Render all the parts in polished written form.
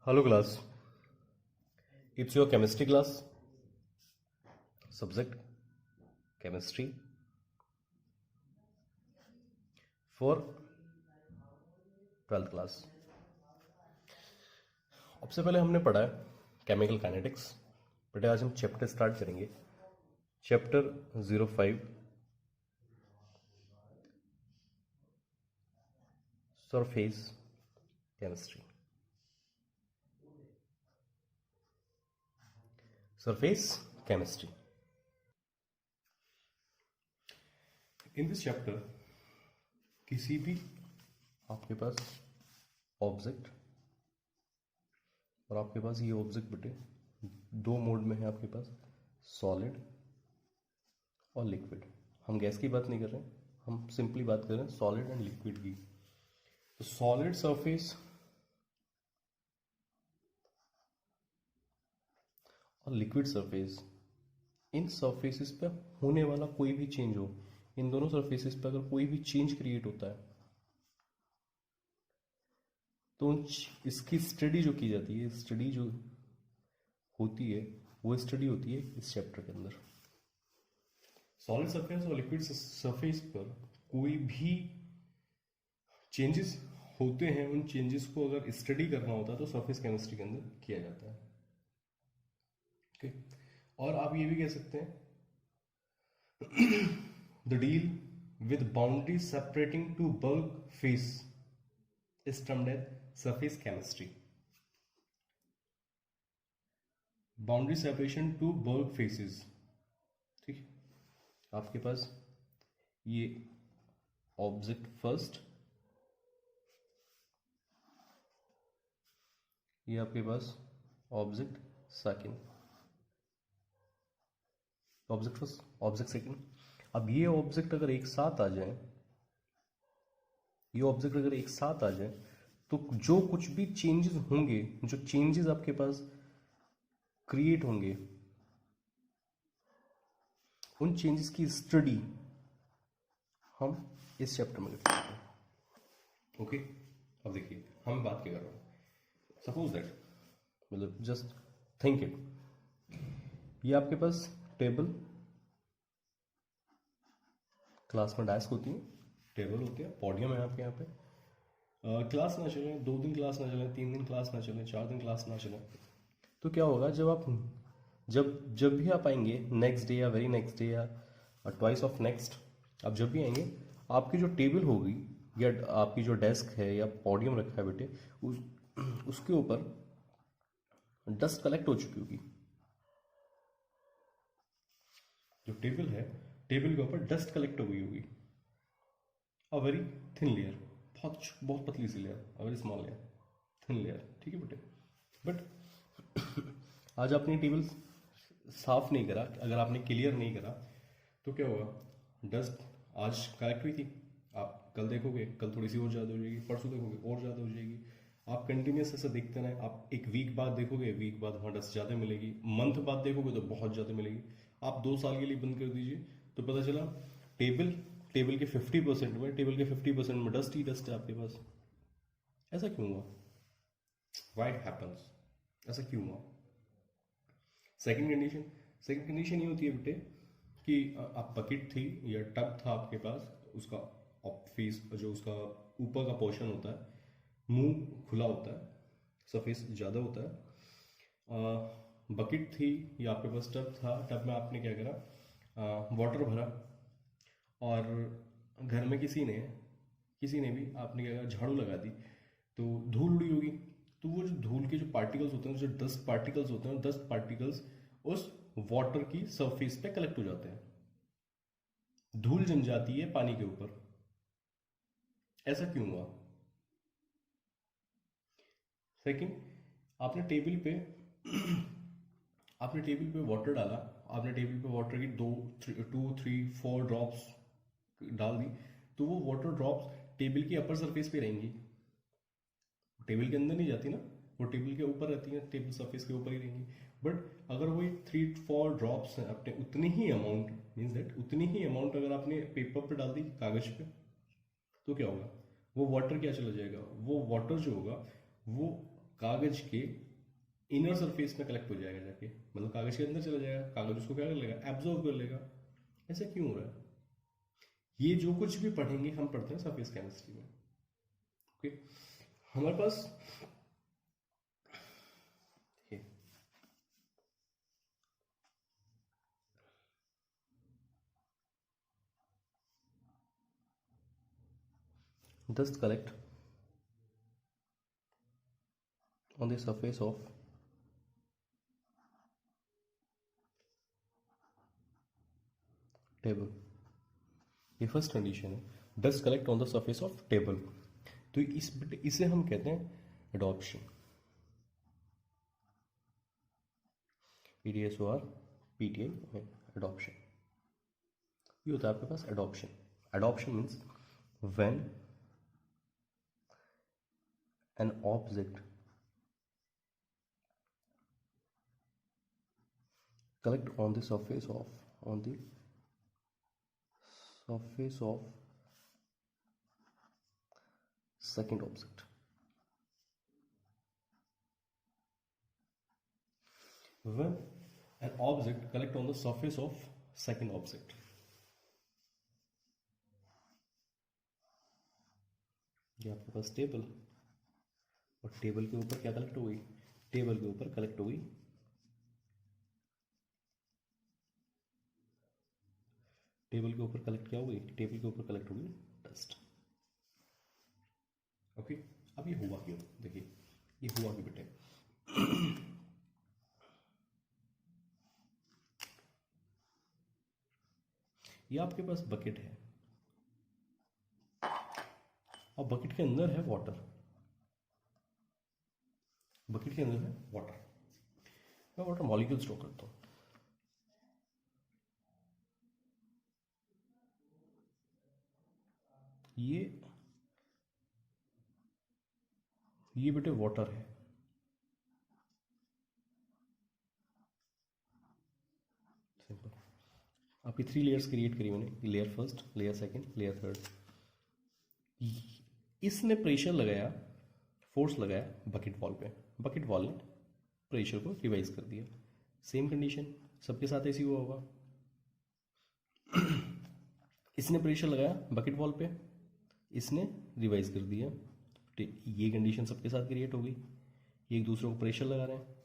Hello class, it's your chemistry class, subject chemistry for 12th class. अब से पहले हमने पढ़ा है केमिकल काइनेटिक्स, बट आज हम चैप्टर स्टार्ट करेंगे। Chapter 05 surface chemistry. Surface chemistry. In this chapter किसी भी आपके पास ऑब्जेक्ट, और आपके पास ये ऑब्जेक्ट बेटे दो मोड में है आपके पास, सॉलिड और लिक्विड। हम गैस की बात नहीं कर रहे हैं, हम सिंपली बात कर रहे हैं सॉलिड एंड लिक्विड की। तो सॉलिड सरफेस और लिक्विड सरफेस, इन सरफेसेस पे होने वाला कोई भी चेंज हो, इन दोनों सरफेसेस पे अगर कोई भी चेंज क्रिएट होता है तो इसकी स्टडी जो की जाती है, स्टडी जो होती है वो स्टडी होती है इस चैप्टर के अंदर। सॉलिड सरफेस और लिक्विड सरफेस पर कोई भी चेंजेस होते हैं, उन चेंजेस को अगर स्टडी करना होता है तो सरफेस केमिस्ट्री के अंदर किया जाता है। ओके, और आप ये भी कह सकते हैं the deal with boundary separating two bulk phase is termed as surface chemistry. Boundary separation two bulk phases, ठीक है। आपके पास ये ऑब्जेक्ट फर्स्ट, ये आपके पास object second, object first object second. अब ये ऑब्जेक्ट अगर एक साथ आ जाए, ये ऑब्जेक्ट अगर एक साथ आ जाए तो जो कुछ भी चेंजेस होंगे, जो चेंजेस आपके पास क्रिएट होंगे, उन चेंजेस की स्टडी हम इस चैप्टर में करते हैं। ओके, अब देखिए हम बात क्या कर रहे हैं। सपोज दैट, मतलब जस्ट थिंक इट, ये आपके पास टेबल, क्लास में डेस्क होती है, टेबल होती है, पोडियम है आपके यहाँ पे। क्लास ना चले, 2 दिन क्लास ना चले, 3 दिन क्लास ना चले, 4 दिन क्लास ना चले, तो क्या होगा जब भी आप आएंगे नेक्स्ट डे या वेरी नेक्स्ट डे या ट्वाइस ऑफ नेक्स्ट, आप जब भी आएंगे आपकी जो टेबल होगी या आपकी जो डेस्क है या पोडियम रखा है बेटे, उसके ऊपर डस्ट कलेक्ट हो चुकी होगी। जो टेबल है, टेबल के ऊपर डस्ट कलेक्ट हो गई होगी। अ वेरी थिन लेयर, बहुत पतली सी layer, a very small layer, thin layer, ठीक है बेटे। बट आज आपने टेबल साफ नहीं करा, अगर आपने क्लियर नहीं करा तो क्या होगा, डस्ट आज कलेक्ट हुई थी, आप कल देखोगे कल थोड़ी सी और ज़्यादा हो जाएगी, परसों देखोगे और ज़्यादा हो जाएगी। आप कंटिन्यूस ऐसे देखते रहे, आप एक वीक बाद देखोगे, वीक बाद वहाँ डस्ट ज़्यादा मिलेगी, मंथ बाद देखोगे तो बहुत ज़्यादा मिलेगी। आप 2 साल के लिए बंद कर दीजिए तो पता चला टेबल के 50% में, टेबल के 50% में डस्ट ही डस्ट है आपके पास। ऐसा क्यों हुआ? Why it happens? ऐसा क्यों हुआ? सेकंड कंडीशन ये होती है बेटे कि आप बकेट थी या टब था आपके पास, उसका फेस जो उसका ऊपर का पोर्शन होता है, मुंह खुला होता है, सरफेस ज़्यादा होता है। बकेट थी या आपके पास टब था, टब में आपने क्या करा, वाटर भरा, और घर में किसी ने भी आपने क्या करा, झाड़ू लगा दी, तो धूल उड़ी होगी। तो वो जो धूल के जो पार्टिकल्स होते हैं, जो डस्ट पार्टिकल्स होते हैं, डस्ट पार्टिकल्स उस वाटर की सरफेस पे कलेक्ट हो जाते हैं, धूल जम जाती है पानी के ऊपर। ऐसा क्यों हुआ? सेकंड, आपने टेबल पे वाटर डाला, आपने टेबल पे वाटर की 2, 3, 4 ड्रॉप्स डाल दी, तो वो वाटर ड्रॉप्स टेबल की अपर सरफेस पे रहेंगी, टेबल के अंदर नहीं जाती ना, वो टेबल के ऊपर रहती है, टेबल सरफेस के ऊपर ही रहेंगी। बट अगर वही 3-4 ड्रॉप्स हैं, अपने उतनी ही अमाउंट, मीन्स दैट उतनी ही अमाउंट अगर आपने पेपर पे डाल दी, कागज पे, तो क्या होगा, वो वाटर क्या चला जाएगा, वो वाटर जो होगा वो कागज के इनर सरफेस में कलेक्ट हो जाएगा जाके, मतलब कागज के अंदर चला जाएगा, कागज उसको क्या कर लेगा, एब्जॉर्ब कर लेगा। ऐसा क्यों हो रहा है? ये जो कुछ भी पढ़ेंगे हम पढ़ते हैं सरफेस केमिस्ट्री में। ओके, हमारे पास dust collect on the surface of table. ये फर्स्ट कंडीशन है, dust collect on the surface of table. तो इसे हम कहते हैं एडॉप्शन, EDSOR PTI एडॉप्शन। ये होता है आपके पास adsorption. Adsorption means when an object collect on the surface of second object। when an object collect on the surface of second object, ये आपके पास टेबल, और टेबल के ऊपर क्या कलेक्ट हो गई, टेबल के ऊपर कलेक्ट हो गई, टेबल के ऊपर कलेक्ट क्या हो गई, टेबल के ऊपर कलेक्ट हो गई डस्ट। ओके, अब ये हुआ क्यों, देखिए ये हुआ क्यों बेटे। ये आपके पास बकेट है और बकेट के अंदर है वाटर, बकेट के अंदर है वाटर। मैं वाटर मॉलिक्यूल स्टोर करता हूँ, ये बेटे वाटर है, सिंपल। आपकी 3 लेयर्स क्रिएट करी मैंने, layer first, layer second, layer third. इसने प्रेशर लगाया, फोर्स लगाया बकेट वॉल पे, बकेट वॉल ने प्रेशर को रिवाइज कर दिया। सेम कंडीशन सबके साथ ऐसी हुआ होगा। इसने प्रेशर लगाया बकेट वॉल पे, इसने रिवाइज कर दिया, ये कंडीशन सबके साथ क्रिएट हो गई, ये एक दूसरे को प्रेशर लगा रहे हैं।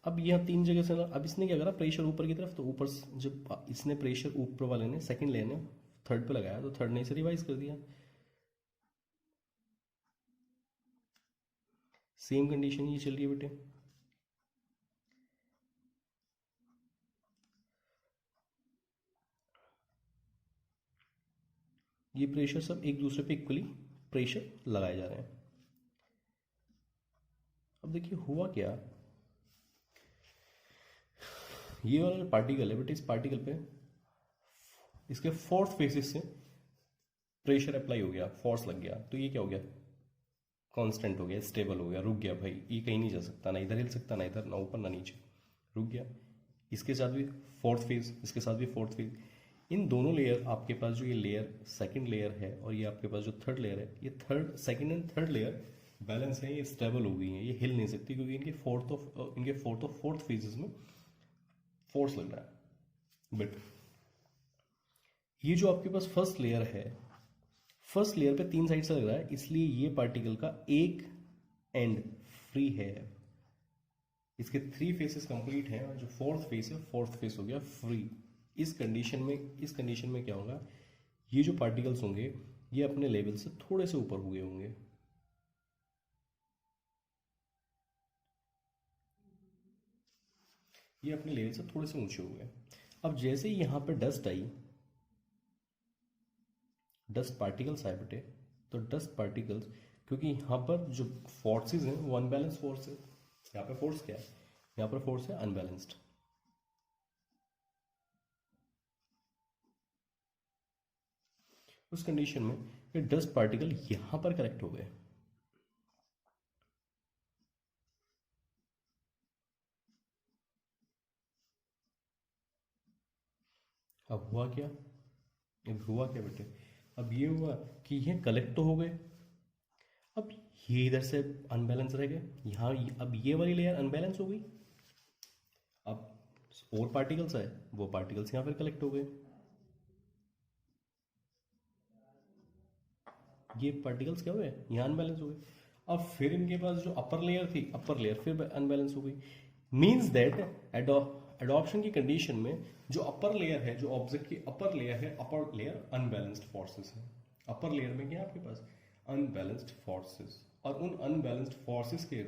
अब यह 3 जगह से, अब इसने क्या करा, प्रेशर ऊपर की तरफ, तो ऊपर जब इसने प्रेशर ऊपर वाले ने, सेकंड लेयर ने थर्ड पे लगाया, तो थर्ड ने इसे रिवाइज कर दिया। सेम कंडीशन ये चल रही है बेटे। ये प्रेशर सब एक दूसरे पे इक्वली प्रेशर लगाए जा रहे हैं। अब देखिए हुआ क्या, ये वाला पार्टिकल है बेटे, इस पार्टिकल पे इसके फोर्थ फेसिस से प्रेशर अप्लाई हो गया, फोर्स लग गया, तो ये क्या हो गया, कांस्टेंट हो गया, स्टेबल हो गया, रुक गया भाई, ये कहीं नहीं जा सकता, ना इधर हिल सकता, ना इधर, ना ऊपर ना नीचे, रुक गया। इसके साथ भी फोर्थ फेज, इसके साथ भी फोर्थ फेज। इन दोनों लेयर, आपके पास जो ये लेयर सेकंड लेयर है और ये आपके पास जो थर्ड लेयर है, ये third, second and third layer balance है, ये स्टेबल हो गई है, ये हिल नहीं सकती, क्योंकि इनके फोर्थ ऑफ फोर्थ फेजेस में फोर्स लग रहा है। बट ये जो आपके पास फर्स्ट लेयर है, फर्स्ट लेयर पे 3 साइड से लग रहा है, इसलिए ये पार्टिकल का एक एंड फ्री है, इसके 3 फेसेस कंप्लीट हैं, और जो फोर्थ फेस है, फोर्थ फेस हो गया फ्री। इस कंडीशन में क्या होगा, ये जो पार्टिकल्स होंगे ये अपने लेवल से थोड़े से ऊपर हुए होंगे, ये अपने लेवल से थोड़े से ऊंचे हो गए। अब जैसे ही यहां पे डस्ट आई, डस्ट पार्टिकल्स आए बेटे, तो डस्ट पार्टिकल्स, क्योंकि यहां पर जो फोर्सेस हैं वो अनबैलेंस फोर्स है, यहाँ पे फोर्स क्या है, यहाँ पर फोर्स है अनबैलेंस्ड। उस कंडीशन में ये डस्ट पार्टिकल यहां पर कलेक्ट हो गए। अब हुआ क्या, अब हुआ क्या बेटे, अब ये हुआ कि ये कलेक्ट तो हो गए। अब ये इधर से अनबैलेंस रह गए, यहाँ अब ये वाली लेयर अनबैलेंस हो गई। अब और पार्टिकल्स आए, वो पार्टिकल्स यहाँ पर कलेक्ट हो गए, ये पार्टिकल्स क्या हुए, यहाँ अनबैलेंस हो गए। अब फिर इनके पास जो अपर लेयर थी, अपर लेयर फिर अनबैलेंस हो गई। मीन्स दैट एडॉप्शन की कंडीशन में जो अपर लेयर है, जो ऑब्जेक्ट की अपर लेयर है, अपर लेयर अनबैलेंस्ड फोर्सेस है। अपर लेयर में क्या है आपके पास, अनबैलेंस्ड फोर्सेस, और उन अनबैलेंस्ड फोर्सेस के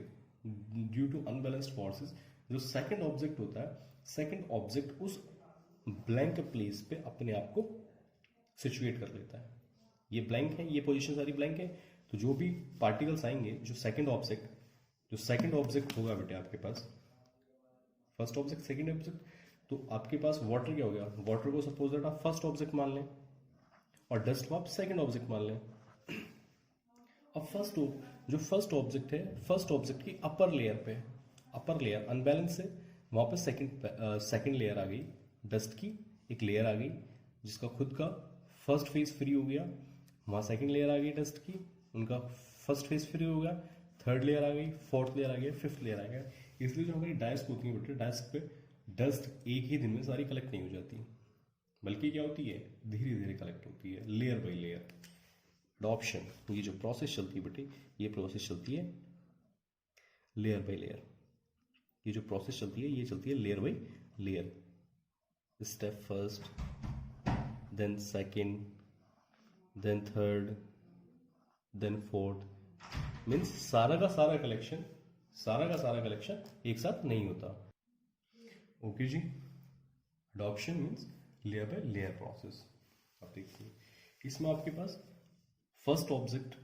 ड्यू टू अनबैलेंस्ड फोर्सेस जो सेकंड ऑब्जेक्ट होता है, सेकंड ऑब्जेक्ट उस ब्लैंक प्लेस पे अपने आप को सिचुएट कर लेता है। ये ब्लैंक है, ये पोजीशन सारी ब्लैंक है, तो जो भी पार्टिकल्स आएंगे, जो सेकंड ऑब्जेक्ट होगा बेटे आपके पास, फर्स्ट ऑब्जेक्ट सेकंड ऑब्जेक्ट, तो आपके पास वाटर क्या हो गया, वाटर को सपोज दैट आप फर्स्ट ऑब्जेक्ट मान लें और डस्ट को आप सेकंड ऑब्जेक्ट मान लें। अब जो फर्स्ट ऑब्जेक्ट है, फर्स्ट ऑब्जेक्ट की अपर लेयर अनबैलेंस है, वहां पे सेकंड लेयर आ गई, डस्ट की एक लेयर आ गई जिसका खुद का फर्स्ट फेज फ्री हो गया, वहां सेकंड लेयर आ गई डस्ट की, उनका फर्स्ट फेज फ्री हो गया, थर्ड लेयर आ गई, फोर्थ लेयर आ गया, फिफ्थ लेयर आ गया। इसलिए जो हमारी डाइस्क होती है बेटे, डाइस्क पे डस्ट एक ही दिन में सारी कलेक्ट नहीं हो जाती, बल्कि क्या होती है, धीरे धीरे कलेक्ट होती है, लेयर बाई लेयर। एडॉप्शन, ये जो प्रोसेस चलती है बेटे, ये प्रोसेस चलती है लेयर बाई लेयर। ये जो प्रोसेस चलती है, ये चलती है layer by layer. Step first, then second, then third, then fourth. Means सारा का सारा कलेक्शन एक साथ नहीं होता। ओके जी, adsorption means layer by layer process. अब देखिए इसमें आपके पास first object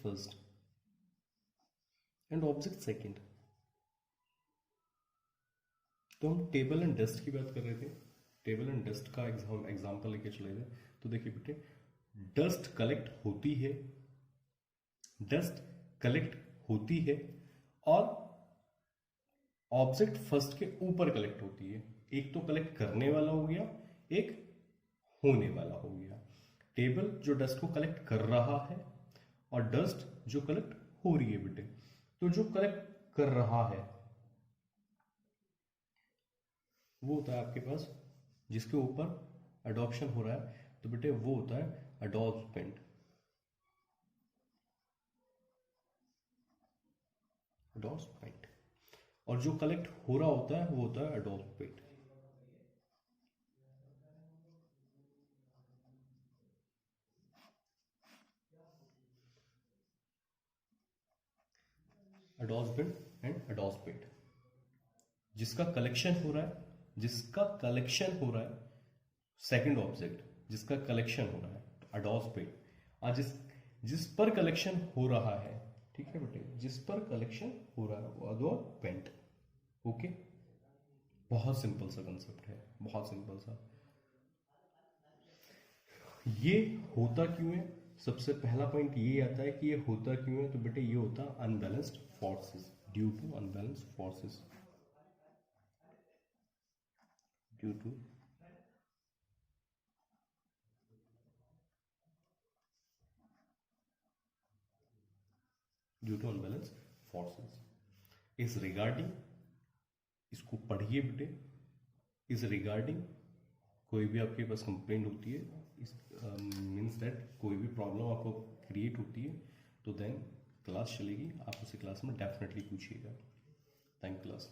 first and object second. तो हम टेबल एंड डस्ट की बात कर रहे थे, टेबल एंड डस्ट का एग्जांपल लेके चले थे। तो देखिए बेटे, डस्ट कलेक्ट होती है और ऑब्जेक्ट फर्स्ट के ऊपर कलेक्ट होती है। एक तो कलेक्ट करने वाला हो गया, एक होने वाला हो गया। टेबल जो डस्ट को कलेक्ट कर रहा है और डस्ट जो कलेक्ट हो रही है बेटे। तो जो कलेक्ट कर रहा है वो होता है आपके पास, जिसके ऊपर एडॉप्शन हो रहा है, तो बेटे वो होता है एडॉप्टेंट। और जो कलेक्ट हो रहा होता है वो होता है एडॉप्टेंट। एडॉप्टेंट एंड एडॉप्टेंट। जिसका कलेक्शन हो रहा है सेकंड ऑब्जेक्ट, जिसका कलेक्शन हो रहा है एडॉप्टेंट, और जिस पर कलेक्शन हो रहा है, ठीक है बेटे, जिस पर कलेक्शन हो रहा है वो एडॉप्टेंट। ओके, बहुत सिंपल सा कंसेप्ट है, बहुत सिंपल सा। ये होता क्यों है, सबसे पहला पॉइंट ये आता है कि ये होता क्यों है। तो बेटे ये होता unbalanced forces, due to unbalanced forces, due to unbalanced forces. इस रिगार्डिंग, इसको पढ़िए बेटे, इस रिगार्डिंग कोई भी आपके पास कंप्लेंट होती है, इस मीन्स दैट कोई भी प्रॉब्लम आपको क्रिएट होती है, तो देन क्लास चलेगी, आप उसे क्लास में डेफिनेटली पूछिएगा। Thank class.